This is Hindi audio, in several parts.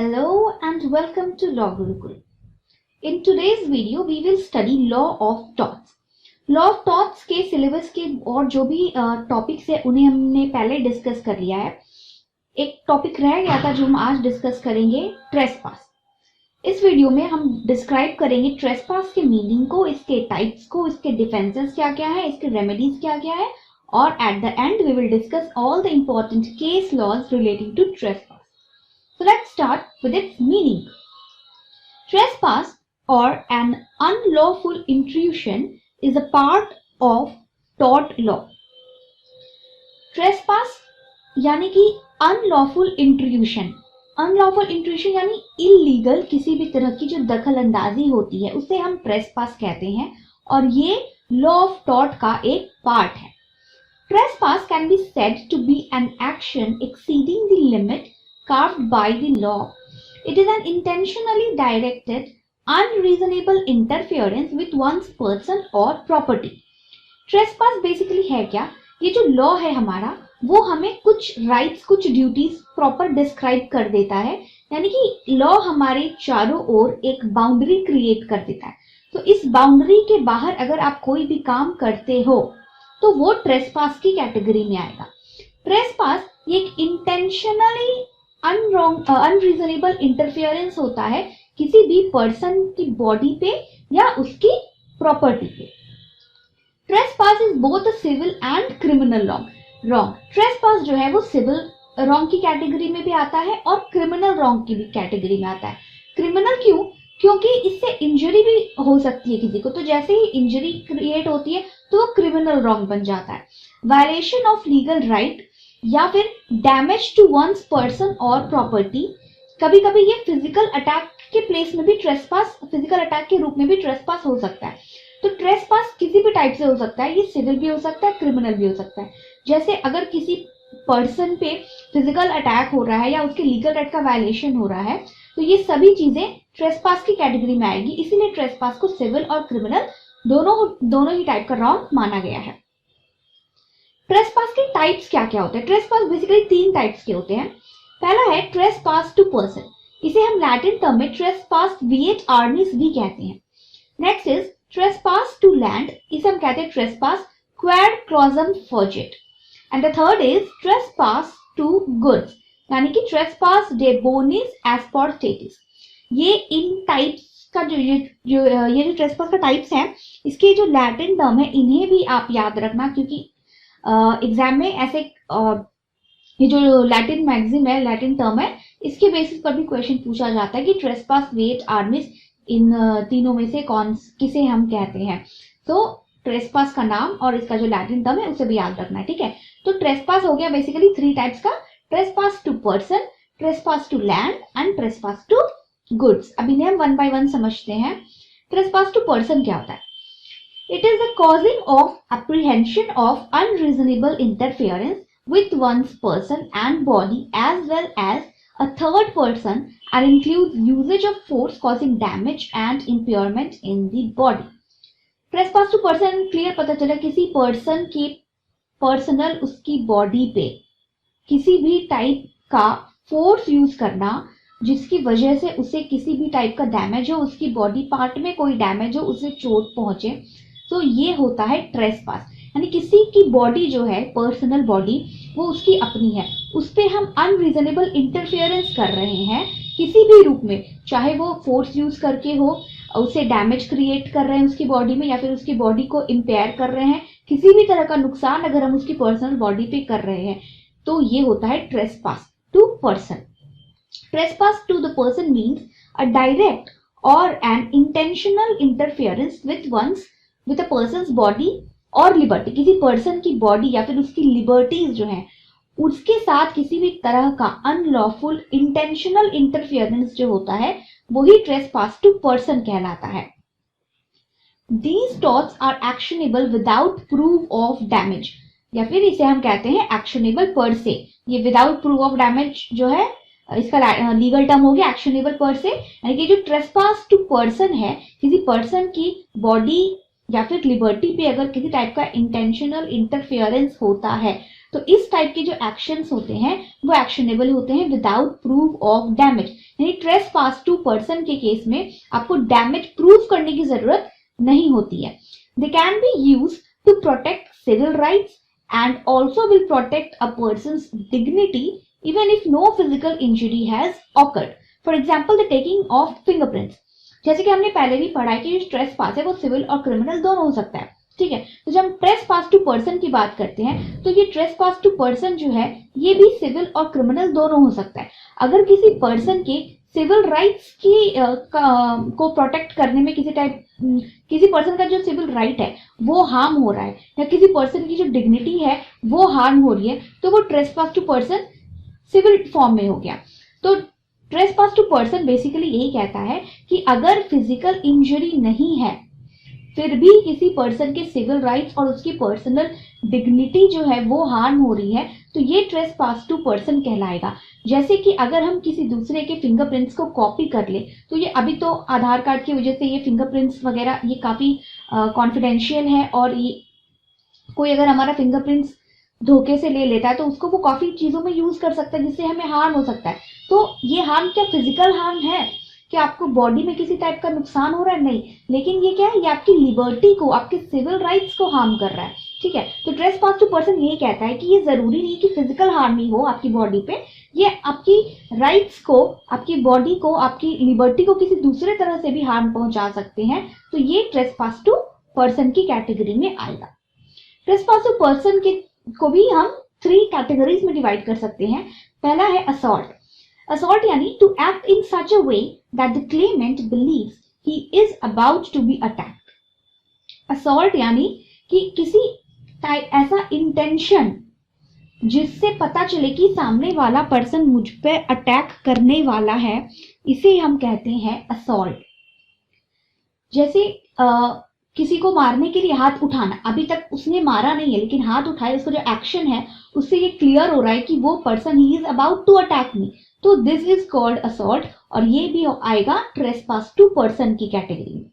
Hello and welcome to Law Gurukul. In today's video, we will study Law of Torts. Law of Torts के सिलेबस के और जो भी टॉपिक्स है उन्हें हमने पहले डिस्कस कर लिया है. एक टॉपिक रह गया था जो हम आज डिस्कस करेंगे, ट्रेसपास. इस वीडियो में हम डिस्क्राइब करेंगे ट्रेसपास के मीनिंग को, इसके टाइप्स को, इसके डिफेंसेस क्या क्या है, इसके रेमेडीज क्या क्या है, और at the end we will discuss all the important case laws relating to trespass. So let's start with its meaning. Trespass or an unlawful intrusion is a part of tort law. Trespass यानी कि unlawful intrusion. Unlawful intrusion यानी illegal किसी भी तरह की जो दखल अंदाजी होती है उसे हम trespass कहते हैं और ये law of tort का एक part है. Trespass can be said to be an action exceeding the limit carved by the law. It is an intentionally directed, unreasonable interference with one's person or property. Trespass basically है क्या? ये जो law है हमारा वो हमें कुछ rights, कुछ duties proper describe कर देता है, यानी कि law हमारे चारों ओर एक boundary create कर देता है. तो इस boundary के बाहर अगर आप कोई भी काम करते हो तो वो trespass की कैटेगरी में आएगा. Trespass ये एक intentionally अनरीजनेबल इंटरफेरेंस होता है किसी भी पर्सन की बॉडी पे या उसकी प्रॉपर्टी पे. Trespass is both a civil and criminal wrong. Trespass जो है वो सिविल रॉन्ग की कैटेगरी में भी आता है और क्रिमिनल रॉन्ग की भी कैटेगरी में आता है. क्रिमिनल क्यों? क्योंकि इससे इंजरी भी हो सकती है किसी को, तो जैसे ही इंजरी क्रिएट होती है तो वो क्रिमिनल रॉन्ग बन जाता है. वायलेशन ऑफ लीगल राइट या फिर डैमेज टू वंस पर्सन और प्रॉपर्टी. कभी कभी ये फिजिकल अटैक के प्लेस में भी ट्रेसपास, फिजिकल अटैक के रूप में भी ट्रेसपास हो सकता है. तो ट्रेसपास किसी भी टाइप से हो सकता है, ये सिविल भी हो सकता है, क्रिमिनल भी हो सकता है. जैसे अगर किसी पर्सन पे फिजिकल अटैक हो रहा है या उसके लीगल राइट का वायलेशन हो रहा है तो ये सभी चीजें ट्रेसपास की कैटेगरी में आएगी. इसीलिए ट्रेसपास को सिविल और क्रिमिनल दोनों ही टाइप का रॉन्ग माना गया है. ट्रेसपास के टाइप्स क्या क्या होते हैं? ट्रेसपास बेसिकली 3 टाइप्स के होते हैं. पहला है ट्रेसपास टू पर्सन. इसे हम लैटिन टर्म में ट्रेसपास विएट आर्निस भी कहते हैं. Next is trespass to land. इसे हम कहते हैं ट्रेसपास क्वाड क्रॉसम फॉर्जेट. And the third is trespass to goods यानी कि ट्रेसपास डे बोनिस एस्पोर्टेटिस. ये इन टाइप्स का जो ट्रेसपास का टाइप्स हैं इसके जो लैटिन टर्म है इन्हें भी आप याद रखना, क्योंकि एग्जाम में ऐसे ये जो लैटिन मैक्सिम है, लैटिन टर्म है, इसके बेसिस पर भी क्वेश्चन पूछा जाता है कि ट्रेसपास विएट आर्निस इन तीनों में से किसे हम कहते हैं. तो ट्रेसपास का नाम और इसका जो लैटिन टर्म है उसे भी याद रखना है. ठीक है, तो ट्रेसपास हो गया बेसिकली 3 टाइप्स का: trespass to person, trespass to land and trespass to goods. अब इन्हें हम 1 by 1 समझते हैं. ट्रेसपास टू पर्सन क्या होता है? It is the causing of apprehension of unreasonable interference with one's person and body as well as a third person and includes usage of force causing damage and impairment in the body. Trespass to person clear पता चला किसी पर्सन की पर्सनल उसकी बॉडी पे किसी भी टाइप का फोर्स यूज करना जिसकी वजह से उसे किसी भी टाइप का डैमेज हो, उसकी बॉडी पार्ट में कोई डैमेज हो, उसे चोट पहुंचे, तो ये होता है ट्रेसपास. यानी किसी की बॉडी जो है, पर्सनल बॉडी, वो उसकी अपनी है, उस पे हम अनरीजनेबल इंटरफेरेंस कर रहे हैं किसी भी रूप में, चाहे वो फोर्स यूज करके हो, उसे डैमेज क्रिएट कर रहे हैं उसकी बॉडी में, या फिर उसकी बॉडी को इम्पेयर कर रहे हैं. किसी भी तरह का नुकसान अगर हम उसकी पर्सनल बॉडी पे कर रहे हैं तो ये होता है trespass to person. Trespass to the person means a direct or an intentional interference with a person's body or liberty. किसी पर्सन की बॉडी या फिर उसकी लिबर्टीज जो हैं उसके साथ किसी भी तरह का अनलॉफुल इंटेंशनल इंटरफियरेंस जो होता है वही ट्रेसपास टू पर्सन कहलाता है. These torts are actionable without proof of damage, या फिर इसे हम कहते हैं एक्शनेबल पर से. ये विदाउट प्रूफ ऑफ डैमेज जो है इसका लीगल टर्म हो गया एक्शनेबल पर से. यानी कि जो ट्रेसपास टू पर्सन है, किसी पर्सन की बॉडी या फिर लिबर्टी पे अगर किसी टाइप का इंटेंशनल इंटरफेरेंस होता है तो इस टाइप के जो एक्शंस होते हैं वो एक्शनेबल होते हैं विदाउट प्रूफ ऑफ डैमेज। यानी ट्रेसपास टू पर्सन के केस में आपको डैमेज प्रूफ करने की जरूरत नहीं होती है। They can be use to protect civil rights and also will protect a person's dignity even if no physical injury has occurred. For example the taking of fingerprints, जैसे कि हमने पहले भी पढ़ा है कि जो ट्रेसपास है वो सिविल और क्रिमिनल दोनों हो सकता है, ठीक है। तो जब हम ट्रेसपास टू पर्सन की बात करते हैं तो ये ट्रेसपास टू पर्सन जो है ये भी सिविल और क्रिमिनल दोनों हो सकता है। अगर किसी पर्सन के सिविल राइट्स की को प्रोटेक्ट करने में किसी पर्सन का जो सिविल राइट है वो हार्म हो रहा है या किसी पर्सन की जो डिग्निटी है वो हार्म हो रही है, तो वो trespass to person civil form में हो गया। तो ट्रेसपास टू पर्सन बेसिकली यही कहता है कि अगर फिजिकल इंजरी नहीं है फिर भी किसी पर्सन के सिविल राइट्स और उसकी पर्सनल डिग्निटी जो है वो हार्म हो रही है तो ये ट्रेसपास टू पर्सन कहलाएगा। जैसे कि अगर हम किसी दूसरे के फिंगरप्रिंट्स को कॉपी कर ले, तो ये अभी तो आधार कार्ड की वजह से ये फिंगरप्रिंट्स वगैरह ये काफी कॉन्फिडेंशियल है और ये कोई अगर हमारा फिंगरप्रिंट्स धोखे से ले लेता है तो उसको वो काफी चीजों में यूज कर सकता है जिससे हमें हार्म हो सकता है। तो ये हार्म क्या फिजिकल हार्म है कि आपको बॉडी में किसी टाइप का नुकसान हो रहा है? नहीं, लेकिन ये क्या है, ये आपकी लिबर्टी को, आपके सिविल राइट्स को हार्म कर रहा है, ठीक है। तो ट्रेसपास टू पर्सन ये कहता है कि ये जरूरी नहीं कि फिजिकल हार्म ही हो आपकी बॉडी पे, ये आपकी राइट्स को, आपकी बॉडी को, आपकी लिबर्टी को किसी दूसरे तरह से भी हार्म पहुंचा सकते हैं। तो ये ट्रेसपास टू पर्सन की कैटेगरी में आएगा। ट्रेसपास टू पर्सन को भी हम 3 कैटेगरीज में डिवाइड कर सकते हैं। पहला है असॉल्ट। असॉल्ट यानी to act in such a way that the claimant believes he is about to be attacked. Assault यानी कि किसी ऐसा इंटेंशन जिससे पता चले कि सामने वाला पर्सन मुझ पे अटैक करने वाला है, इसे हम कहते हैं असॉल्ट। जैसे किसी को मारने के लिए हाथ उठाना, अभी तक उसने मारा नहीं है लेकिन हाथ उठाए, उसका जो एक्शन है उससे ये क्लियर हो रहा है कि वो person he is about to attack me, तो दिस इज कॉल्ड असॉल्ट और ये भी आएगा ट्रेसपास टू पर्सन की कैटेगरी में।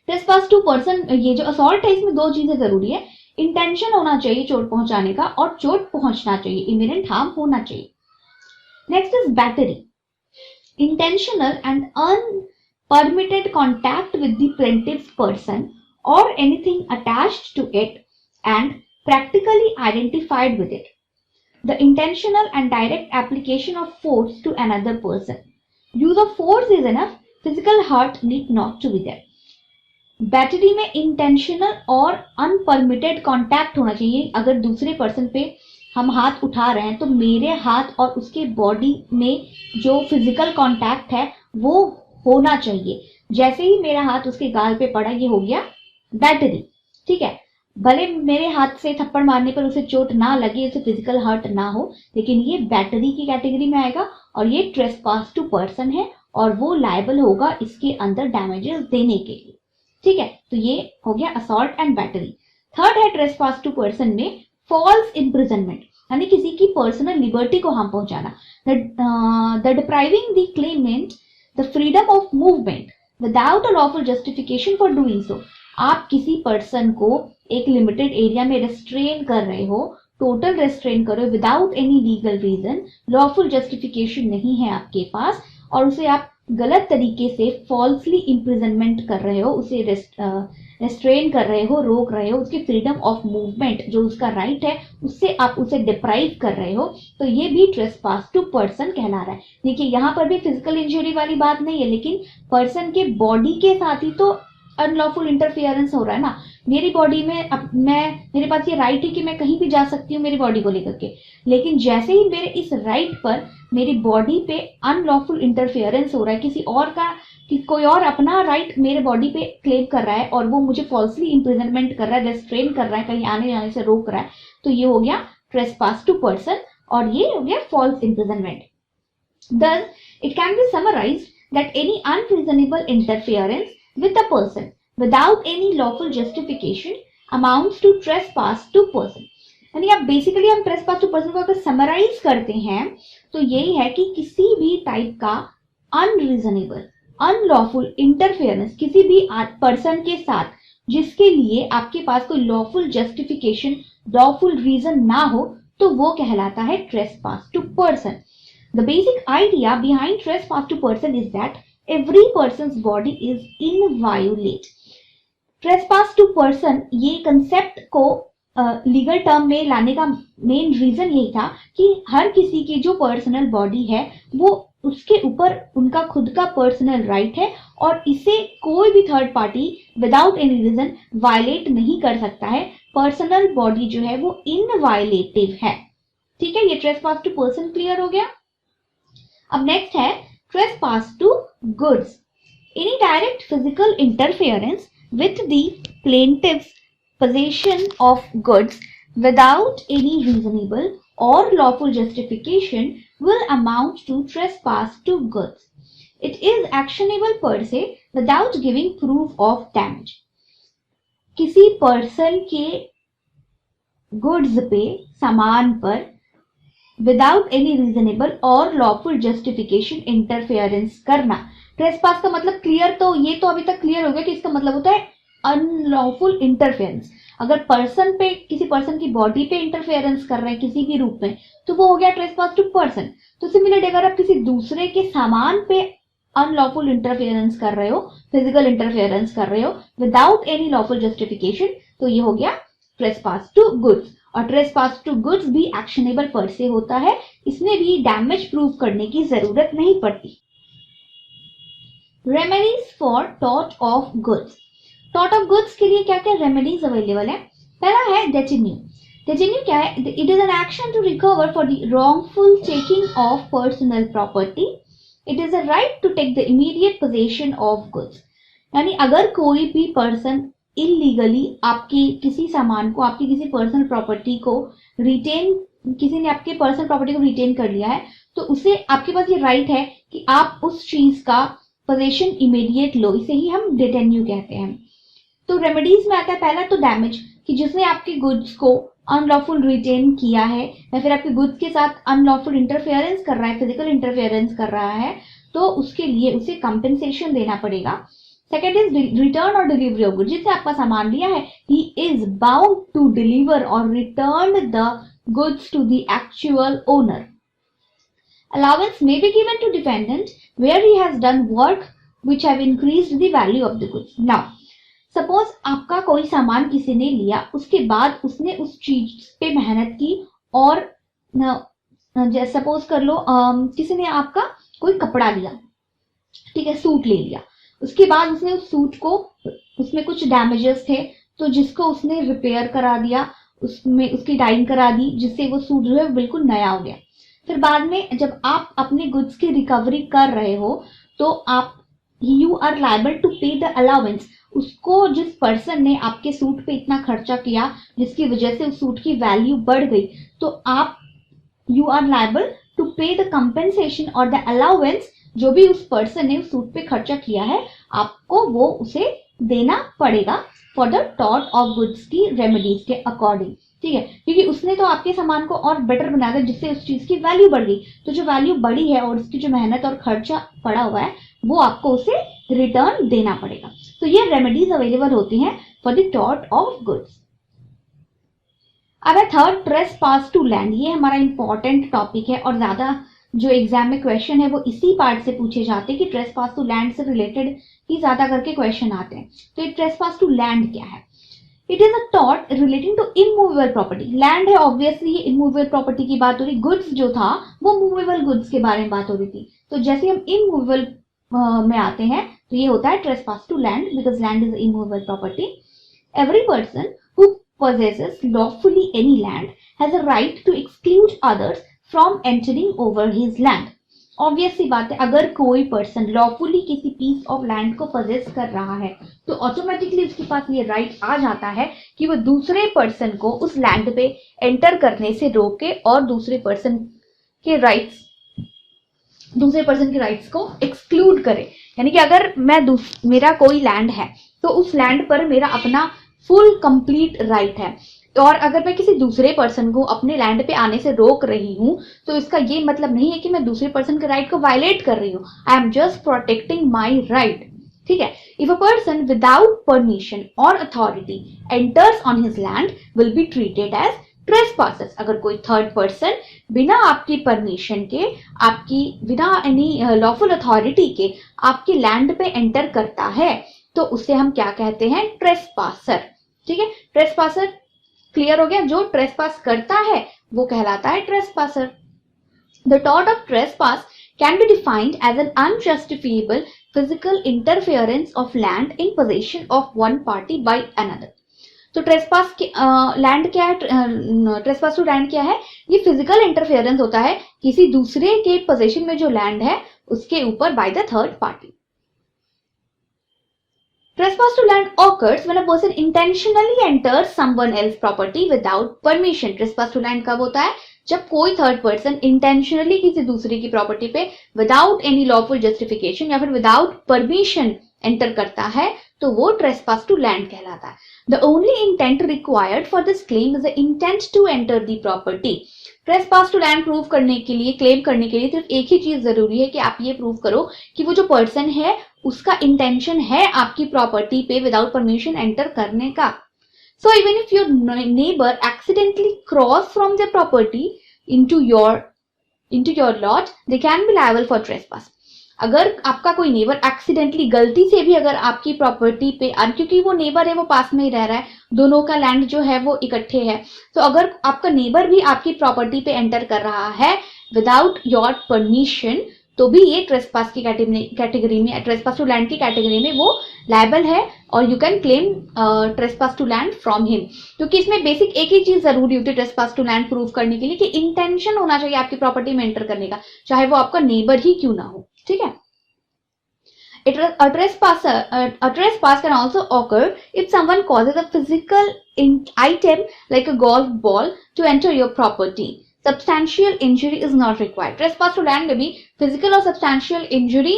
ट्रेसपास टू पर्सन, ये जो असॉल्ट है इसमें 2 चीजें जरूरी है, इंटेंशन होना चाहिए चोट पहुंचाने का और चोट पहुंचना चाहिए, इमिनेंट हार्म होना चाहिए। Next is battery. Intentional and unpermitted contact with the plaintiff's person or anything attached to it and practically identified with it. The intentional and direct application of force to another person. Use of force is enough. Physical hurt need not to be there. Battery में इंटेंशनल और अनपरमिटेड कॉन्टैक्ट होना चाहिए। अगर दूसरे पर्सन पे हम हाथ उठा रहे हैं तो मेरे हाथ और उसके बॉडी में जो फिजिकल कॉन्टैक्ट है वो होना चाहिए। जैसे ही मेरा हाथ उसके गाल पे पड़ा, ये हो गया बैटरी, ठीक है। भले मेरे हाथ से थप्पड़ मारने पर उसे चोट ना लगे, उसे फिजिकल हर्ट ना हो, लेकिन ये बैटरी की कैटेगरी में आएगा और ये ट्रेसपास टू पर्सन है और वो लायबल होगा इसके अंदर डैमेजेस देने के लिए, ठीक है। तो ये हो गया असॉल्ट एंड बैटरी। थर्ड है ट्रेसपास टू पर्सन में फॉल्स इम्प्रिजनमेंट, यानी किसी की पर्सनल लिबर्टी को हार्म पहुंचाना। The depriving the Clement the freedom of movement without a lawful justification for doing so. आप किसी पर्सन को एक लिमिटेड एरिया में रेस्ट्रेन कर रहे हो, टोटल रेस्ट्रेन कर रहे हो without any legal reason, lawful justification नहीं है आपके पास और उसे आप गलत तरीके से फॉल्सली इम्प्रिजनमेंट कर रहे हो, उसे रेस्ट्रेन कर रहे हो, रोक रहे हो, उसकी फ्रीडम ऑफ मूवमेंट जो उसका राइट है उससे आप उसे डिप्राइव कर रहे हो, तो ये भी ट्रेसपास टू पर्सन कहला रहा है। देखिए यहाँ पर भी फिजिकल इंजरी वाली बात नहीं है, लेकिन पर्सन के बॉडी के साथ ही तो अनलॉफुल इंटरफियरेंस हो रहा है ना। मेरी बॉडी में अब मेरे पास ये राइट है कि मैं कहीं भी जा सकती हूँ मेरी बॉडी को लेकर के, लेकिन जैसे ही मेरे इस राइट पर मेरी बॉडी पे अनलॉफुल इंटरफियरेंस हो रहा है, किसी और का कि कोई और अपना राइट मेरे बॉडी पे क्लेम कर रहा है और वो मुझे फॉल्सली इम्प्रिजनमेंट कर रहा है, रेस्ट्रेन कर रहा है, कहीं आने जाने से रोक रहा है, तो ये हो गया ट्रेसपास टू पर्सन और ये हो गया false imprisonment. Thus, it can be summarized that any unreasonable interference with a person without any lawful justification amounts to trespass to person. यानी आप बेसिकली हम ट्रेसपास टू पर्सन को अगर समराइज करते हैं तो यही है कि किसी भी टाइप का अनरीजनेबल अनलॉफुल इंटरफेरेंस किसी भी पर्सन के साथ जिसके लिए आपके पास कोई लॉफुल जस्टिफिकेशन, लॉफुल रीजन ना हो, तो वो कहलाता है trespass to person. The basic idea behind trespass to person is that every person's body is inviolate. Trespass to person, ये कंसेप्ट को लीगल टर्म में लाने का मेन रीजन यही था कि हर किसी की जो पर्सनल बॉडी है वो उसके ऊपर उनका खुद का पर्सनल राइट है और इसे कोई भी third party without any reason violate नहीं कर सकता है. पर्सनल बॉडी जो है वो इनवायलेटिव है. ठीक है, ये ट्रेसपास टू पर्सन क्लियर हो गया. अब नेक्स्ट है trespass to goods. Any direct physical interference with the plaintiff's possession of goods without any reasonable or lawful justification will amount to trespass to goods. It is actionable per se without giving proof of damage. किसी पर्सन के गुड्स पे, सामान पर विदाउट एनी रीजनेबल और लॉफुल जस्टिफिकेशन इंटरफेरेंस करना. ट्रेसपास का मतलब क्लियर, तो ये तो अभी तक क्लियर हो गया कि इसका मतलब होता है अनलॉफुल इंटरफेरेंस. अगर पर्सन पे, किसी पर्सन की बॉडी पे इंटरफेरेंस कर रहे हैं किसी भी रूप में, तो वो हो गया ट्रेसपास टू पर्सन. तो सिमिलरली अगर आप किसी दूसरे के सामान पे अनलॉफुल इंटरफेरेंस कर रहे हो, फिजिकल इंटरफेरेंस कर रहे हो विदाउट एनी लॉफुल जस्टिफिकेशन, तो ये हो गया ट्रेसपास टू गुड्स. और ट्रेसपास टू गुड्स भी एक्शनेबल पर से होता है, इसमें भी डैमेज प्रूव करने की जरूरत नहीं पड़ती. Remedies for tort of goods. Tort of goods के लिए क्या क्या रेमेडीज अवेलेबल है? पहला है डेटिन्यू. डेटिन्यू क्या है? It is an action to recover for the wrongful taking of personal property. It is a right to take the immediate possession of goods. यानी अगर कोई भी पर्सन इलीगली आपके किसी सामान को, आपकी किसी पर्सनल प्रॉपर्टी को रिटेन, किसी ने आपके पर्सनल प्रॉपर्टी को रिटेन कर लिया है, तो उसे, आपके पास ये राइट है कि आप उस चीज का पोजेशन इमीडिएट लो. इसे ही हम डेटेन्यू कहते हैं. तो रेमेडीज में आता है पहला तो डैमेज, कि जिसने आपके गुड्स को अनलॉफुल रिटेन किया है या फिर आपके गुड्स के साथ अनलॉफुल इंटरफेरेंस कर रहा है, फिजिकल इंटरफेरेंस कर रहा है, तो उसके लिए उसे कंपेंसेशन देना पड़ेगा. सेकेंड इज रिटर्न और डिलीवरी ऑफ गुड्स. जिसने आपका सामान लिया है, he is bound to deliver और return the goods to the actual owner. Allowance may be given to defendant where he has done work which have increased the value of the goods. Now, suppose आपका कोई सामान किसी ने लिया, उसके बाद उसने उस चीज पे मेहनत की और सपोज कर लो किसी ने आपका कोई कपड़ा लिया, ठीक है, सूट ले लिया. उसके बाद उसने उस सूट को, उसमें कुछ डैमेजेस थे, तो जिसको उसने रिपेयर करा दिया, उसमें उसकी डाइंग करा दी, जिससे वो सूट जो है बिल्कुल नया हो गया. फिर बाद में जब आप अपने गुड्स की रिकवरी कर रहे हो, तो आप, you are liable to pay the allowance. उसको, जिस पर्सन ने आपके सूट पे इतना खर्चा किया जिसकी वजह से उस सूट की वैल्यू बढ़ गई, तो आप, you are liable to pay the compensation और द अलाउंस. जो भी उस पर्सन ने उस सूट पे खर्चा किया है, आपको वो उसे देना पड़ेगा for the tort of goods की रेमेडीज के अकॉर्डिंग. ठीक है, क्योंकि उसने तो आपके सामान को और बेटर बना दिया, जिससे उस चीज की वैल्यू बढ़ गई. तो जो वैल्यू बढ़ी है और उसकी जो मेहनत और खर्चा पड़ा हुआ है, वो आपको उसे रिटर्न देना पड़ेगा. तो ये रेमेडीज अवेलेबल होती हैं for the tort of goods. अब है थर्ड, ट्रेसपास टू लैंड. ये हमारा इंपॉर्टेंट टॉपिक है और ज्यादा जो एग्जाम में क्वेश्चन है वो इसी पार्ट से पूछे जाते हैं कि ट्रेसपास टू लैंड से रिलेटेड ही ज्यादा करके क्वेश्चन आते हैं. तो ये ट्रेसपास टू लैंड क्या है? It is a tort relating to immovable property. Land है, ऑब्वियसली ये इमूवेबल प्रॉपर्टी की बात हो रही. गुड्स जो था वो मूवेबल गुड्स के बारे में बात हो रही थी. तो जैसे हम इमूवेबल में आते हैं, तो ये होता है trespass to land, because land is immovable property. Every person who possesses lawfully any land has a right to exclude others from entering over his land. Obvious सी बात है, अगर कोई पर्सन लॉफुली किसी पीस ऑफ लैंड को पजेस कर रहा है, तो ऑटोमेटिकली उसके पास ये राइट आ जाता है कि वो दूसरे पर्सन को उस लैंड पे एंटर करने से रोके और दूसरे पर्सन के राइट्स को एक्सक्लूड करे. यानी कि अगर मेरा कोई लैंड है, तो उस लैंड पर मेरा अपना फुल कंप्लीट राइट है, और अगर मैं किसी दूसरे पर्सन को अपने लैंड पे आने से रोक रही हूँ, तो इसका ये मतलब नहीं है कि मैं दूसरे पर्सन के राइट को वायलेट कर रही हूँ. I am just protecting my right. ठीक है। If a person without permission और authority enters on his land will be treated as trespassers. अगर कोई थर्ड पर्सन बिना आपकी परमिशन के, आपकी बिना एनी लॉफुल अथॉरिटी के आपकी लैंड पे एंटर करता है तो उसे हम क्या कहते हैं? ट्रेसपासर। ठीक है, ट्रेसपासर क्लियर हो गया। जो ट्रेसपास करता है वो कहलाता है trespasser. The tort of trespass can be defined as an unjustifiable physical interference of land in possession of one party by another. तो ट्रेसपास के लैंड क्या है? ट्रेसपास टू लैंड क्या है? ये फिजिकल इंटरफेरेंस होता है किसी दूसरे के पोजेशन में जो लैंड है उसके ऊपर by the third party. Trespass to land occurs when a person intentionally enters someone else's property without permission. Trespass to land कब होता है? जब कोई थर्ड पर्सन इंटेंशनली किसी दूसरे की प्रॉपर्टी पे विदाउट एनी लॉफुल जस्टिफिकेशन या फिर विदाउट परमिशन एंटर करता है तो वो ट्रेसपास टू लैंड कहलाता है। The only intent required for this claim is the intent to enter the property. Trespass to land prove करने के लिए, क्लेम करने के लिए सिर्फ एक ही चीज जरूरी है कि आप ये प्रूव करो कि वो जो पर्सन है उसका इंटेंशन है आपकी प्रॉपर्टी पे विदाउट परमिशन एंटर करने का। So even if your neighbor accidentally cross from their property into your lot, they can be liable for trespass. अगर आपका कोई नेबर एक्सीडेंटली गलती से भी अगर आपकी प्रॉपर्टी पे, क्योंकि वो नेबर है वो पास में ही रह रहा है, दोनों का लैंड जो है वो इकट्ठे है, तो अगर आपका नेबर भी आपकी प्रॉपर्टी पे एंटर कर रहा है विदाउट योर परमिशन तो भी ये ट्रेसपास की कैटेगरी में, ट्रेसपास टू लैंड की कैटेगरी में वो लायबल है और you can claim trespass to land from him. क्योंकि इसमें बेसिक एक ही चीज जरूरी होती है ट्रेसपास टू लैंड प्रूव करने के लिए कि इंटेंशन होना चाहिए आपकी प्रॉपर्टी में एंटर करने का, चाहे वो आपका नेबर ही क्यों ना हो। ठीक है। A trespass can also occur if someone causes a physical item like a golf ball to enter your property. Substantial injury is not required. Trespass to land में भी physical और substantial injury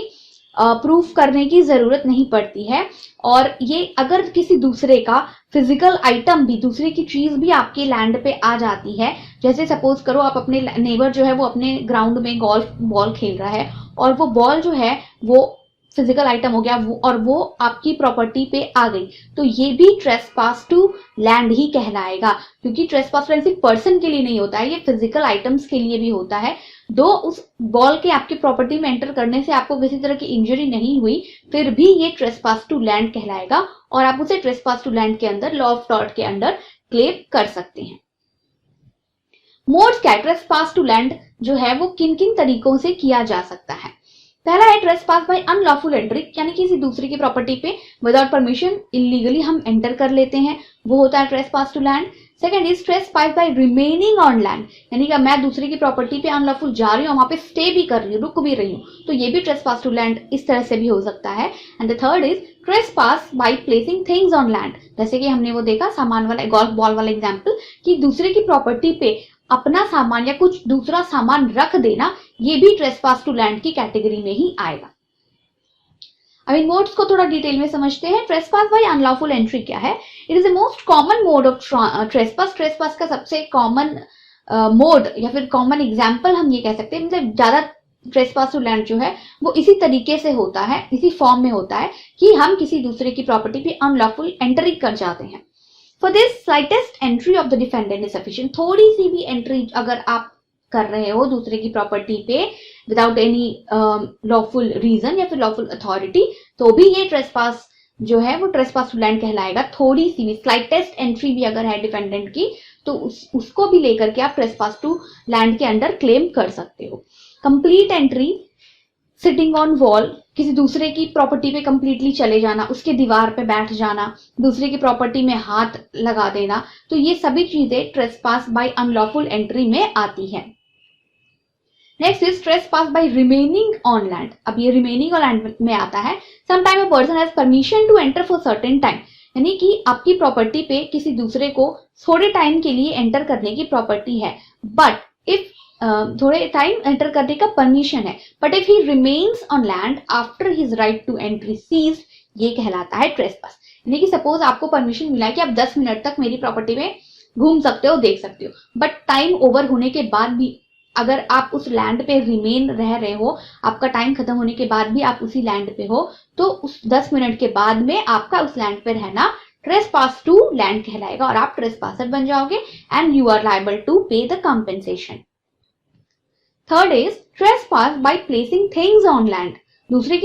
प्रूफ करने की जरूरत नहीं पड़ती है। और ये अगर किसी दूसरे का फिजिकल आइटम भी, दूसरे की चीज भी आपके लैंड पे आ जाती है, जैसे सपोज करो आप अपने नेबर जो है वो अपने ग्राउंड में गोल्फ बॉल खेल रहा है और वो बॉल जो है वो फिजिकल आइटम हो गया और वो आपकी प्रॉपर्टी पे आ गई, तो ये भी ट्रेसपास टू लैंड ही कहलाएगा। क्योंकि ट्रेसपास टू लैंड सिर्फ पर्सन के लिए नहीं होता है, ये फिजिकल आइटम्स के लिए भी होता है। दो उस बॉल के आपकी प्रॉपर्टी में एंटर करने से आपको किसी तरह की इंजरी नहीं हुई, फिर भी ये ट्रेसपास टू लैंड कहलाएगा और आप उसे ट्रेसपास टू लैंड के अंदर, लॉ ऑफ टॉर्ट के अंदर क्लेम कर सकते हैं। मोड्स क्या है? ट्रेसपास टू लैंड जो है वो किन किन तरीकों से किया जा सकता है? पहला है ट्रेसपास बाय अनलॉफुल एंट्री, यानी किसी दूसरे की प्रॉपर्टी पे विदाउट परमिशन इलीगली हम एंटर कर लेते हैं, वो होता है trespass to land. Second is trespass by remaining on land, यानी कि मैं दूसरे की प्रॉपर्टी पे अनलॉफुल जा रही हूँ, वहां पे स्टे भी कर रही हूँ, रुक भी रही हूँ, तो ये भी ट्रेसपास टू लैंड इस तरह से भी हो सकता है। And the third is trespass by placing things on land, जैसे कि हमने वो देखा सामान वाला, गोल्फ बॉल वाला एग्जाम्पल, कि दूसरे की प्रॉपर्टी पे अपना सामान या कुछ दूसरा सामान रख देना, ये भी ट्रेसपास टू लैंड की कैटेगरी में ही आएगा। अब इन मोड्स को थोड़ा डिटेल में समझते हैं। ट्रेसपास बाय अनलॉफुल एंट्री क्या है? It is the most common mode of trespass. Trespass का सबसे कॉमन मोड या फिर कॉमन एग्जाम्पल हम ये कह सकते हैं, मतलब ज्यादा ट्रेसपास टू लैंड जो है वो इसी तरीके से होता है, इसी फॉर्म में होता है कि हम किसी दूसरे की प्रॉपर्टी पे अनलॉफुल एंट्री कर जाते हैं। For this, slightest entry of the defendant is sufficient. थोड़ी सी भी एंट्री अगर आप कर रहे हो दूसरे की प्रॉपर्टी पे विदाउट एनी लॉफुल रीजन या फिर लॉफुल अथॉरिटी, तो भी ये ट्रेसपास जो है वो ट्रेसपास टू लैंड कहलाएगा। थोड़ी सी भी, स्लाइटेस्ट एंट्री भी अगर है डिफेंडेंट की तो उसको भी लेकर के आप ट्रेसपास टू लैंड के अंडर क्लेम कर सकते हो। Complete entry, sitting on wall, किसी दूसरे की प्रॉपर्टी पे कंप्लीटली चले जाना, उसके दीवार पे बैठ जाना, दूसरे की प्रॉपर्टी में हाथ लगा देना, तो ये सभी चीजें ट्रेसपास बाय अनलॉफुल एंट्री में आती है। Next is trespass by remaining on land. अब ये रिमेनिंग ऑन लैंड में आता है, some time a person has permission to enter for certain time, यानी कि आपकी प्रॉपर्टी पे किसी दूसरे को थोड़े टाइम के लिए एंटर करने की प्रॉपर्टी है, बट इफ थोड़े टाइम एंटर करने का परमिशन है, but if he remains on land after his right to entry ceases, ये कहलाता है ट्रेसपास। यानी कि सपोज आपको परमिशन मिला है कि आप 10 मिनट तक मेरी प्रॉपर्टी में घूम सकते हो, देख सकते हो, बट टाइम ओवर होने के बाद भी अगर आप उस लैंड पे रिमेन रह रहे हो, आपका टाइम खत्म होने के बाद भी आप उसी लैंड पे हो, तो उस 10 मिनट के बाद में आपका उस लैंड पे रहना ट्रेसपास टू लैंड कहलाएगा और आप ट्रेसपासर बन जाओगे and you are liable to pay the compensation. Third is trespass by placing things on land. दूसरे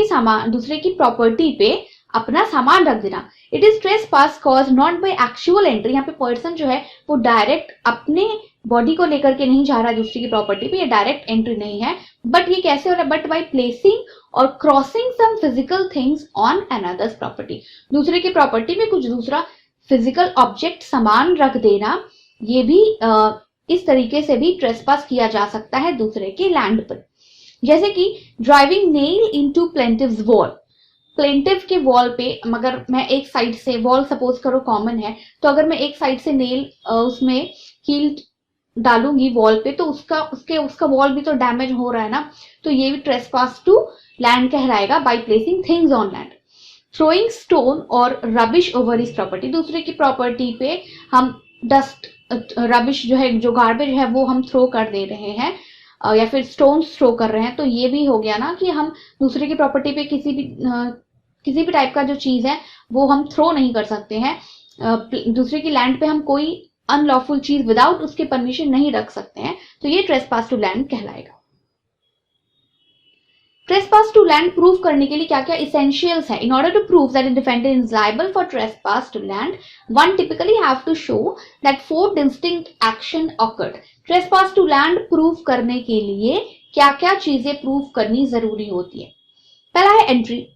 की प्रॉपर्टी पे अपना सामान रख देना। It is trespass cause not by actual entry. यहाँ पे पर्सन जो है वो डायरेक्ट अपने बॉडी को लेकर के नहीं जा रहा है दूसरी की प्रॉपर्टी पे, ये डायरेक्ट एंट्री नहीं है। बट ये कैसे हो रहा है? बट बाय प्लेसिंग और crossing some physical things on another's property. दूसरे की प्रॉपर्टी में कुछ दूसरा फिजिकल ऑब्जेक्ट सामान रख देना, ये भी इस तरीके से भी ट्रेसपास किया जा सकता है दूसरे के लैंड पर। जैसे कि driving nail into plaintiff's wall. Plaintiff के वॉल पे अगर मैं एक साइड से, वॉल सपोज करो कॉमन है, तो अगर मैं एक साइड से नेल उसमें कील डालूंगी वॉल पे, तो उसका वॉल भी तो डैमेज हो रहा है ना, तो ये भी ट्रेसपास टू लैंड कहलाएगा bye placing things on land. Throwing stone और रबिश ओवर हिज प्रॉपर्टी। दूसरे की प्रॉपर्टी पे हम डस्ट, रबिश जो है, जो गार्बेज है वो हम थ्रो कर दे रहे हैं या फिर स्टोन्स थ्रो कर रहे हैं, तो ये भी हो गया ना कि हम दूसरे की प्रॉपर्टी पे किसी भी टाइप का जो चीज है वो हम थ्रो नहीं कर सकते हैं। दूसरे की लैंड पे हम कोई अनलॉफुल चीज विदाउट उसके परमिशन नहीं रख सकते हैं, तो ये ट्रेसपास टू लैंड कहलाएगा। ट्रेसपास टू लैंड प्रूव करने के लिए क्या क्या इसेंशियल्स है? In order to prove that the defendant is liable for trespass to land, one typically have to show that 4 distinct action occurred. Trespass to land prove करने के लिए क्या क्या चीजें प्रूव करनी जरूरी होती है? पहला है entry.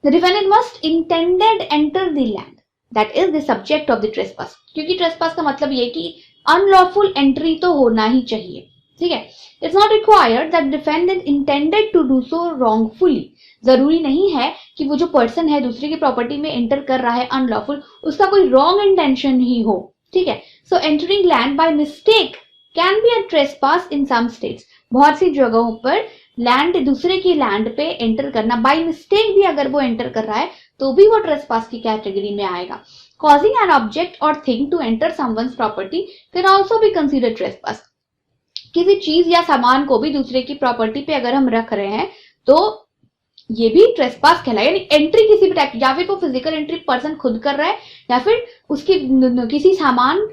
The defendant must intended enter the land, that is the subject of the trespass. क्योंकि ट्रेसपास का मतलब ये कि अनलॉफुल एंट्री तो होना ही चाहिए, ठीक है। It's not required that defendant intended to do so wrongfully. जरूरी नहीं है कि वो जो पर्सन है दूसरे की प्रॉपर्टी में एंटर कर रहा है अनलॉफुल, उसका कोई रॉन्ग इंटेंशन ही हो, ठीक है। So entering land by mistake can be a trespass in some states. बहुत सी जगहों पर लैंड, दूसरे की लैंड पे एंटर करना बाय मिस्टेक भी अगर वो एंटर कर रहा है तो भी वो ट्रेसपास की कैटेगरी में आएगा। Causing an object or thing to enter someone's property can also be considered trespass. किसी चीज या सामान को भी दूसरे की प्रॉपर्टी पे अगर हम रख रहे हैं तो ये भी ट्रेसपास कहलाएगा। यानी एंट्री किसी भी टाइप, या फिर वो फिजिकल एंट्री पर्सन खुद कर रहा है या फिर उसकी किसी सामान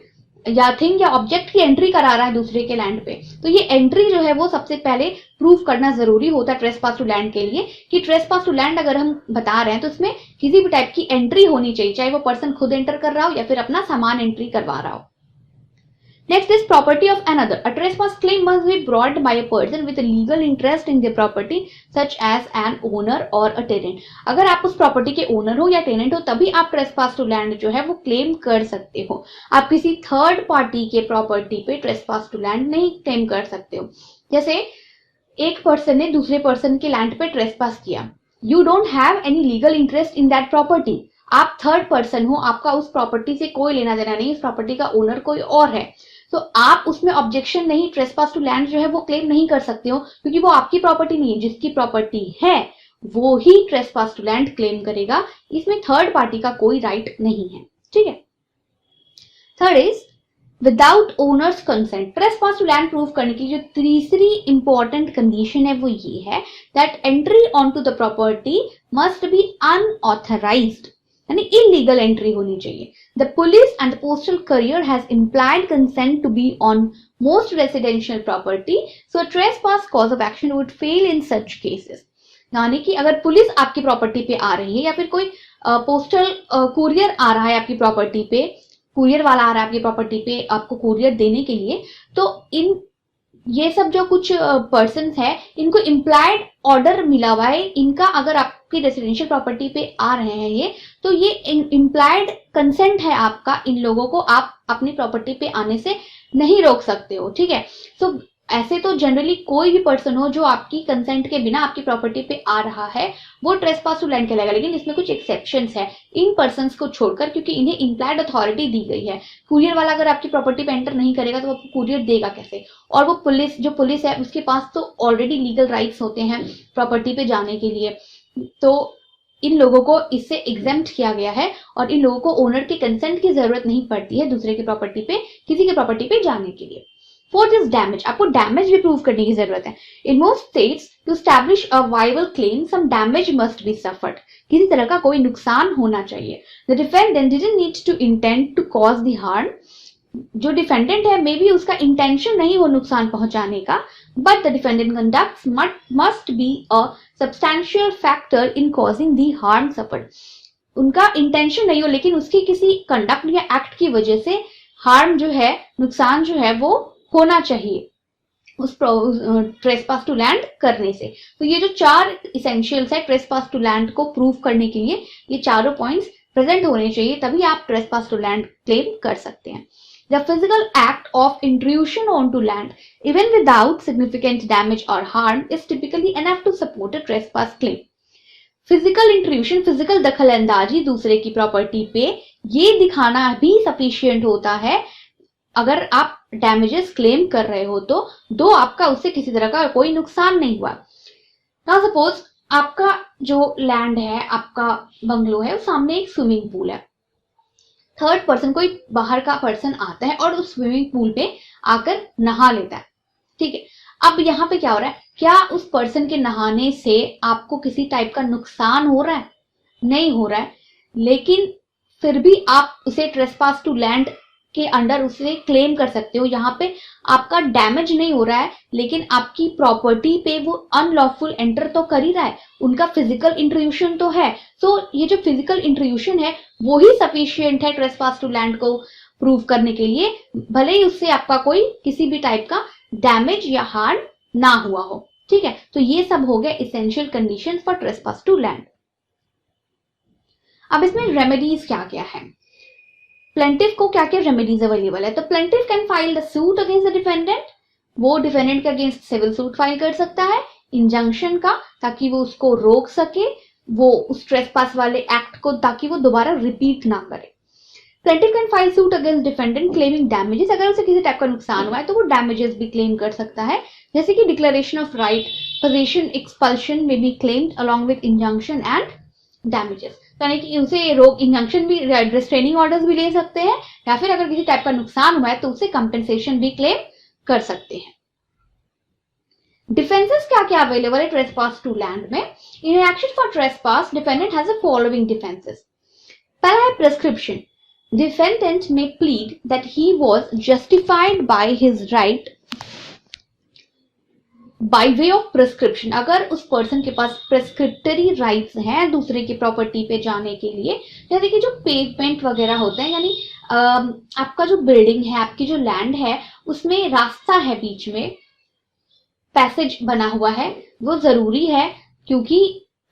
या थिंग या ऑब्जेक्ट की एंट्री करा रहा है दूसरे के लैंड पे, तो ये एंट्री जो है वो सबसे पहले प्रूफ करना जरूरी होता है ट्रेसपास टू लैंड के लिए, कि ट्रेसपास टू लैंड अगर हम बता रहे हैं तो इसमें किसी भी टाइप की एंट्री होनी चाहिए, चाहे वो पर्सन खुद एंटर कर रहा हो या फिर अपना सामान एंट्री करवा रहा हो। Next is property of another. A trespass claim must be brought by a person with a legal interest in the property, such as an owner or a tenant. अगर आप उस प्रॉपर्टी के ओनर हो या टेनेंट हो तभी आप ट्रेसपास टू लैंड जो है वो क्लेम कर सकते हो। आप किसी थर्ड पार्टी के प्रॉपर्टी पे ट्रेसपास टू लैंड नहीं क्लेम कर सकते हो। जैसे एक पर्सन ने दूसरे पर्सन के लैंड पे ट्रेसपास किया, you don't have any legal interest in that property. आप थर्ड पर्सन हो, आपका उस प्रॉपर्टी से कोई लेना देना नहीं, उस प्रॉपर्टी का ओनर कोई और है, तो आप उसमें ऑब्जेक्शन नहीं, ट्रेसपास टू लैंड जो है वो क्लेम नहीं कर सकते हो, क्योंकि वो आपकी प्रॉपर्टी नहीं है। जिसकी प्रॉपर्टी है वो ही ट्रेसपास टू लैंड क्लेम करेगा, इसमें थर्ड पार्टी का कोई राइट नहीं है, ठीक है। Third is without owner's consent. Trespass to land prove करने की जो तीसरी इंपॉर्टेंट कंडीशन है वो ये है that entry on to the property must be unauthorised, यानी इलीगल एंट्री होनी चाहिए। The police and the postal courier has implied consent to be on most residential property, so a trespass cause of action would fail in such cases. यानी कि अगर पुलिस आपकी प्रॉपर्टी पे आ रही है या फिर कोई पोस्टल कुरियर आ रहा है आपकी प्रॉपर्टी पे, कुरियर वाला आ रहा है आपकी प्रॉपर्टी पे आपको कुरियर देने के लिए, तो ये सब जो कुछ पर्सन्स है इनको इम्प्लाइड ऑर्डर मिला हुआ है इनका, अगर आपकी रेसिडेंशियल प्रॉपर्टी पे आ रहे हैं ये, तो ये इम्प्लाइड कंसेंट है आपका, इन लोगों को आप अपनी प्रॉपर्टी पे आने से नहीं रोक सकते हो, ठीक है। तो ऐसे तो जनरली कोई भी पर्सन हो जो आपकी कंसेंट के बिना आपकी प्रॉपर्टी पे आ रहा है वो ट्रेसपास टू लैंड कहलाएगा, लेकिन इसमें कुछ एक्सेप्शंस है इन पर्सन्स को छोड़कर, क्योंकि इन्हें इम्प्लाइड अथॉरिटी दी गई है। कुरियर वाला अगर आपकी प्रॉपर्टी पे एंटर नहीं करेगा तो वो आपको कुरियर देगा कैसे? और वो पुलिस है उसके पास तो ऑलरेडी लीगल राइट्स होते हैं प्रॉपर्टी पे जाने के लिए, तो इन लोगों को इससे एग्जेम्प्ट किया गया है और इन लोगों को ओनर के कंसेंट की जरूरत नहीं पड़ती है दूसरे की प्रॉपर्टी पे, किसी की प्रॉपर्टी पे जाने के लिए। फॉर दिस डैमेज, आपको डैमेज भी प्रूव करने की जरूरत है। In most states to establish a viable claim some damage must be suffered, किसी तरह का कोई नुकसान होना चाहिए। The defendant didn't need to intend to cause the harm, जो डिफेंडेंट है मे बी उसका इंटेंशन नहीं हो नुकसान पहुंचाने का, but the defendant conduct must be a substantial factor in causing the harm suffered, उनका इंटेंशन नहीं हो लेकिन उसकी किसी कंडक्ट या एक्ट की वजह से हार्म जो है, नुकसान जो है वो होना चाहिए उस ट्रेसपास टू लैंड करने से। तो ये जो 4 इसेंशियल्स है ट्रेसपास टू लैंड को प्रूव करने के लिए, ये चारों पॉइंट्स प्रेजेंट होने चाहिए, तभी आप ट्रेसपास टू लैंड क्लेम कर सकते हैं। The physical act of intrusion onto land, even without significant damage or harm, is typically enough to support a trespass claim. Physical intrusion, physical दखलंदाजी दूसरे की प्रॉपर्टी पे, ये दिखाना भी सफिशिएंट होता है अगर आप डैमेजेस क्लेम कर रहे हो तो, दो आपका उससे किसी तरह का कोई नुकसान नहीं हुआ। नाउ सपोज आपका जो लैंड है, आपका बंगलो है, सामने एक स्विमिंग पूल है, थर्ड पर्सन कोई बाहर का पर्सन आता है और उस स्विमिंग पूल पे आकर नहा लेता है, ठीक है। अब यहाँ पे क्या हो रहा है, क्या उस पर्सन के नहाने से आपको किसी टाइप का नुकसान हो रहा है? नहीं हो रहा है, लेकिन फिर भी आप उसे ट्रेसपास टू लैंड के अंडर उसे क्लेम कर सकते हो। यहाँ पे आपका डैमेज नहीं हो रहा है, लेकिन आपकी प्रॉपर्टी पे वो अनलॉफुल एंटर तो कर ही रहा है, उनका फिजिकल इंट्रूशन तो है। तो ये जो फिजिकल इंट्रूशन है वो ही सफिशिएंट है ट्रेसपास टू लैंड को प्रूव करने के लिए, भले ही उससे आपका कोई किसी भी टाइप का डैमेज या हार्म ना हुआ हो, ठीक है। तो ये सब हो गए essential condition for trespass to land. अब इसमें रेमेडीज क्या क्या है, प्लेंटिफ को क्या क्या रेमेडीज अवेलेबल है। तो plaintiff can file the suit against the defendant, वो डिफेंडेंट के अगेंस्ट सिविल सूट फाइल कर सकता है इंजंक्शन का, ताकि वो उसको रोक सके, वो उस ट्रेसपास वाले एक्ट को, ताकि वो दोबारा रिपीट ना करे। Plaintiff can file suit against defendant claiming damages, अगर उसे किसी टाइप का नुकसान हुआ है तो वो डैमेजेस भी क्लेम कर सकता है, जैसे कि declaration of right, possession expulsion में be claimed along with injunction and damages, यानी कि उसे रोक, इंजंक्शन भी, रिस्ट्रेनिंग ऑर्डर्स भी ले सकते हैं, या फिर अगर किसी टाइप का नुकसान हुआ है तो उसे कंपेंसेशन भी क्लेम कर सकते हैं। डिफेंसेस क्या क्या अवेलेबल है ट्रेसपास टू लैंड में। In action for trespass defendant has the following defences. पहला है प्रेस्क्रिप्शन, डिफेंडेंट में plead that he was justified by his right by way of prescription, अगर उस पर्सन के पास प्रेस्क्रिप्टरी राइट्स हैं दूसरे की प्रॉपर्टी पे जाने के लिए, जैसे कि जो पेवमेंट वगैरह होते हैं, यानी आपका जो बिल्डिंग है, आपकी जो लैंड है, उसमें रास्ता है, बीच में पैसेज बना हुआ है, वो जरूरी है क्योंकि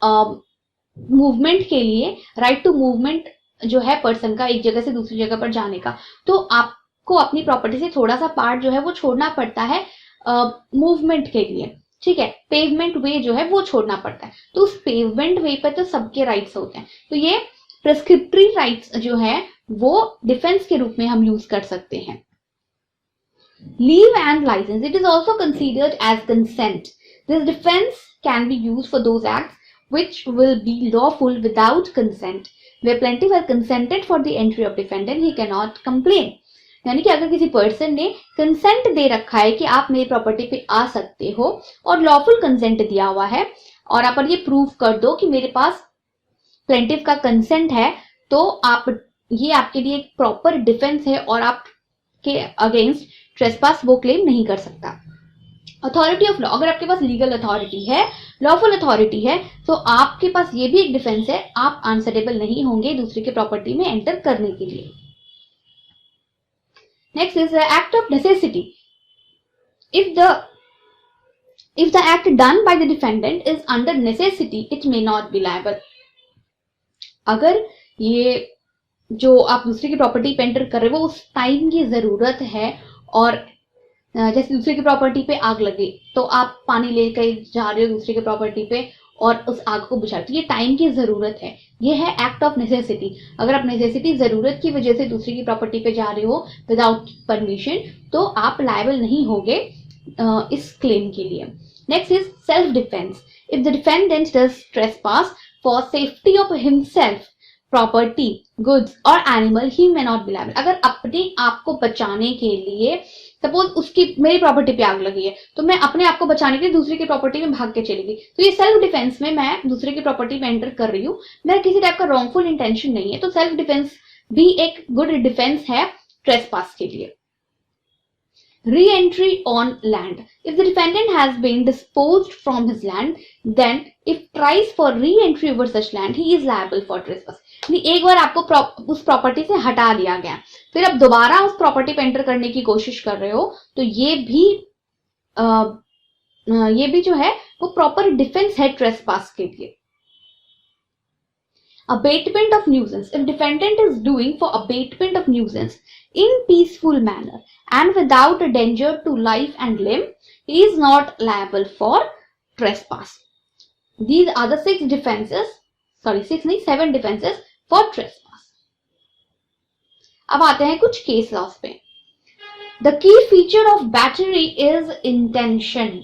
मूवमेंट के लिए, राइट टू मूवमेंट जो है पर्सन का एक जगह से दूसरी जगह पर जाने का, तो आपको अपनी प्रॉपर्टी से थोड़ा सा पार्ट जो है वो छोड़ना पड़ता है मूवमेंट के लिए, ठीक है। पेवमेंट वे जो है वो छोड़ना पड़ता है, तो उस पेवमेंट वे पर तो सबके राइट्स होते हैं। तो ये प्रेस्क्रिप्टरी राइट्स जो है वो डिफेंस के रूप में हम यूज कर सकते हैं। Leave and licence, it is also considered as consent. This defence can be use for those acts which will be lawful without consent. Where plaintiff has consented for the entry of defendant, he cannot complain. यानी कि अगर किसी पर्सन ने कंसेंट दे रखा है कि आप मेरी प्रॉपर्टी पे आ सकते हो और लॉफुल कंसेंट दिया हुआ है, और आप ये प्रूव कर दो कि मेरे पास प्लेंटिफ का कंसेंट है, तो आप, ये आपके लिए एक प्रॉपर डिफेंस है और आपके अगेंस्ट ट्रेसपास वो क्लेम नहीं कर सकता। अथॉरिटी ऑफ लॉ, अगर आपके पास लीगल अथॉरिटी है, लॉफुल अथॉरिटी है, तो आपके पास ये भी एक डिफेंस है, आप आंसरेबल नहीं होंगे दूसरे के प्रॉपर्टी में एंटर करने के लिए। Next is the act of necessity. If the act done by the defendant is under necessity, it may not be liable. अगर ये जो आप दूसरे की प्रॉपर्टी पे एंटर कर रहे हो वो उस टाइम की जरूरत है, और जैसे दूसरे की प्रॉपर्टी पे आग लगे तो आप पानी लेकर जा रहे हो दूसरे की प्रॉपर्टी पे और उस आग को बुझा, तो ये टाइम की जरूरत है, ये है एक्ट ऑफ नेसेसिटी। अगर आप नेसेसिटी, जरूरत की वजह से दूसरे की प्रॉपर्टी पे जा रहे हो विदाउट परमिशन, तो आप लायबल नहीं होगे इस क्लेम के लिए। Next is self defence. If the defendant does trespass for safety of himself, property, goods और animal he may not be liable. अगर अपने आप को बचाने के लिए, सपोज उसकी मेरी प्रॉपर्टी पे आग लगी है, तो मैं अपने आप को बचाने के लिए दूसरे की प्रॉपर्टी में भाग के चली गई, तो ये सेल्फ डिफेंस में मैं दूसरे की प्रॉपर्टी में एंटर कर रही हूँ, मेरा किसी टाइप का रॉन्गफुल इंटेंशन नहीं है, तो सेल्फ डिफेंस भी एक गुड डिफेंस है ट्रेसपास के लिए। Re-entry on land. If the defendant has been disposed from his land, then if tries for re-entry over such land, he is liable for trespass. एक बार आपको उस प्रॉपर्टी से हटा दिया गया, फिर अब दोबारा उस प्रॉपर्टी पे एंटर करने की कोशिश कर रहे हो, तो ये भी जो है वो प्रॉपर डिफेंस है ट्रेसपास के लिए। Abatement of nuisance. If defendant is doing for abatement of nuisance in peaceful manner and without a danger to life and limb, he is not liable for trespass. These are the 7 defenses for trespass. अब आते हैं कुछ केस लॉस पे। The key feature of battery is intention.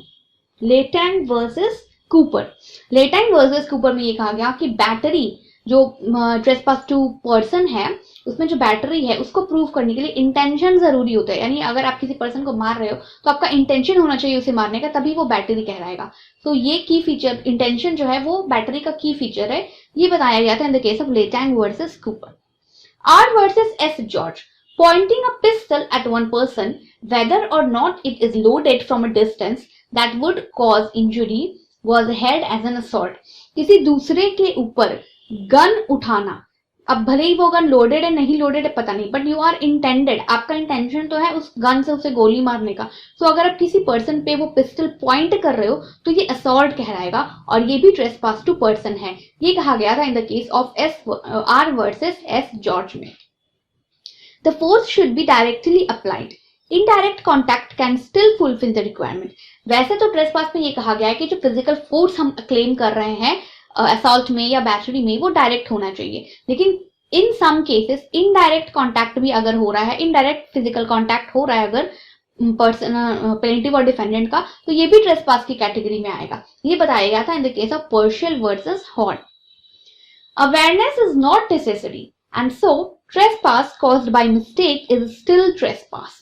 Letang versus Cooper. Letang versus Cooper में ये कहा गया कि बैटरी जो ट्रेसपास टू पर्सन है उसमें जो बैटरी है उसको प्रूव करने के लिए इंटेंशन जरूरी होता है, यानी अगर आप किसी पर्सन को मार रहे हो तो आपका इंटेंशन होना चाहिए उसे मारने का, तभी वो बैटरी कहलाएगा। तो ये की फीचर, इंटेंशन जो है वो बैटरी का की फीचर है, ये बताया गया था in the case of Letang versus Cooper. R versus S George, pointing a pistol at one person whether or not it is loaded from a distance that would cause injury was held as an assault. किसी दूसरे के ऊपर गन उठाना, अब भले ही वो गन लोडेड है नहीं लोडेड है पता नहीं, बट यू आर इंटेंडेड, आपका इंटेंशन तो है उस गन से उसे गोली मारने का, तो अगर आप किसी पर्सन पे वो पिस्टल पॉइंट कर रहे हो तो ये असॉल्ट कहलाएगा और ये भी ट्रेसपास टू पर्सन है। ये कहा गया था in the case of are versus S George में। The force should be directly applied. Indirect contact can still fulfill the requirement. वैसे तो ट्रेसपास में ये कहा गया है कि जो फिजिकल फोर्स हम क्लेम कर रहे हैं असॉल्ट में या बैटरी में वो डायरेक्ट होना चाहिए, लेकिन इन सम केसेस इनडायरेक्ट कॉन्टैक्ट भी अगर हो रहा है, इनडायरेक्ट फिजिकल कॉन्टैक्ट हो रहा है अगर पर्सन प्लेंटिव और डिफेंडेंट का, तो ये भी ट्रेसपास की कैटेगरी में आएगा। ये बताया गया था in the case of Pursell versus Horn. Awareness is not necessary and so trespass caused by mistake is still trespass.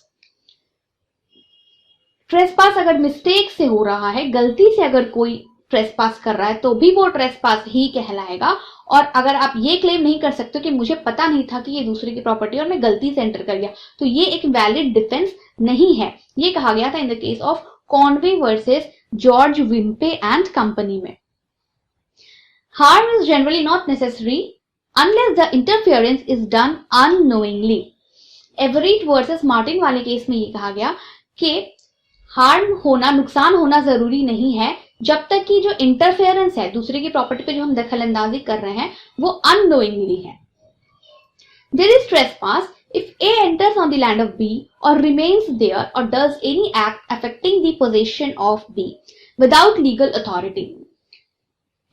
Trespass अगर मिस्टेक से हो रहा है, गलती से अगर कोई ट्रेसपास कर रहा है तो भी वो ट्रेसपास ही कहलाएगा। और अगर आप ये क्लेम नहीं कर सकते कि मुझे पता नहीं था कि ये दूसरे की प्रॉपर्टी और मैं गलती से एंटर कर गया, तो ये एक वैलिड डिफेंस नहीं है। ये कहा गया था in the case of Conway versus George Wimpey and company में। Harm is generally not necessary unless the interference is done unknowingly. Everett versus Martin वाले केस में ये कहा गया कि हार्म होना, नुकसान होना जरूरी नहीं है जब तक कि जो इंटरफेरेंस है दूसरे की प्रॉपर्टी पे जो हम दखल अंदाजी कर रहे हैं वो अननोइंगली है। There is trespass if A enters on the land of B or remains there or does any act affecting the possession of B without legal authority.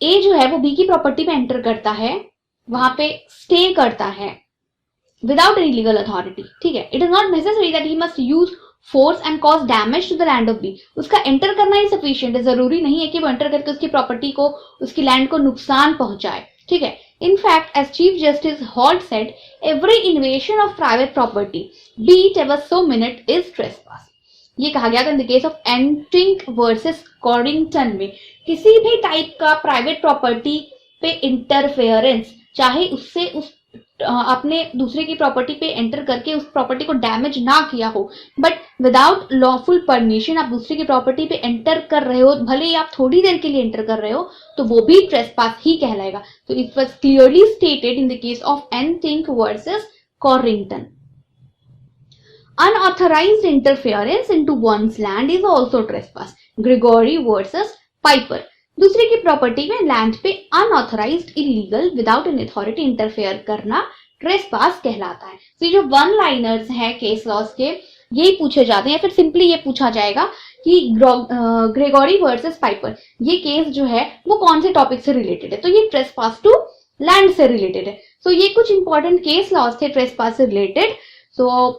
A जो है वो B की प्रॉपर्टी पे एंटर करता है, वहां पे स्टे करता है विदाउट एनी लीगल अथॉरिटी, ठीक है। It is not necessary that he must use force and cause damage to the land of B. उसका एंटर करना ही सफिशिएंट है, जरूरी नहीं है कि वो एंटर करके उसकी प्रॉपर्टी को, उसकी लैंड को नुकसान पहुंचाए, ठीक है। In fact as chief justice Holt said, every invasion of private property be it ever so minute is trespass. ये कहा गया था in the case of Entick versus Carrington में। किसी भी टाइप का प्राइवेट प्रॉपर्टी पे इंटरफेरेंस, चाहे उससे उस अपने दूसरे की प्रॉपर्टी पे एंटर करके उस प्रॉपर्टी को डैमेज ना किया हो, बट विदाउट लॉफुल परमिशन आप दूसरे की प्रॉपर्टी पे एंटर कर रहे हो, भले ही आप थोड़ी देर के लिए एंटर कर रहे हो, तो वो भी ट्रेसपास ही कहलाएगा। तो it was clearly stated in the case of Entick versus Carrington. Unauthorized interference into one's land is also trespass. Gregory versus Piper. दूसरे की प्रॉपर्टी में लैंड पे unauthorised, illegal, without an authority interfere करना ट्रेसपास कहलाता है। तो ये जो वन लाइनर्स हैं केस लॉस के, यही पूछे जाते हैं, फिर सिंपली ये पूछा जाएगा कि ग्रेगोरी वर्सेस पाइपर ये केस जो है वो कौन से टॉपिक से रिलेटेड है, तो ये ट्रेसपास टू लैंड से रिलेटेड है। सो ये कुछ इंपॉर्टेंट केस लॉस थे ट्रेसपास से रिलेटेड। सो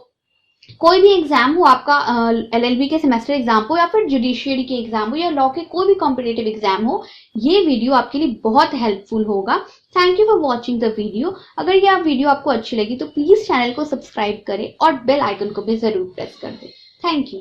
कोई भी एग्जाम हो आपका, LLB के सेमेस्टर एग्जाम हो या फिर जुडिशियरी के एग्जाम हो या लॉ के कोई भी कॉम्पिटेटिव एग्जाम हो, ये वीडियो आपके लिए बहुत हेल्पफुल होगा। Thank you for watching the video. अगर ये वीडियो आपको अच्छी लगी तो प्लीज चैनल को सब्सक्राइब करें और बेल आइकन को भी जरूर प्रेस कर दें। Thank you.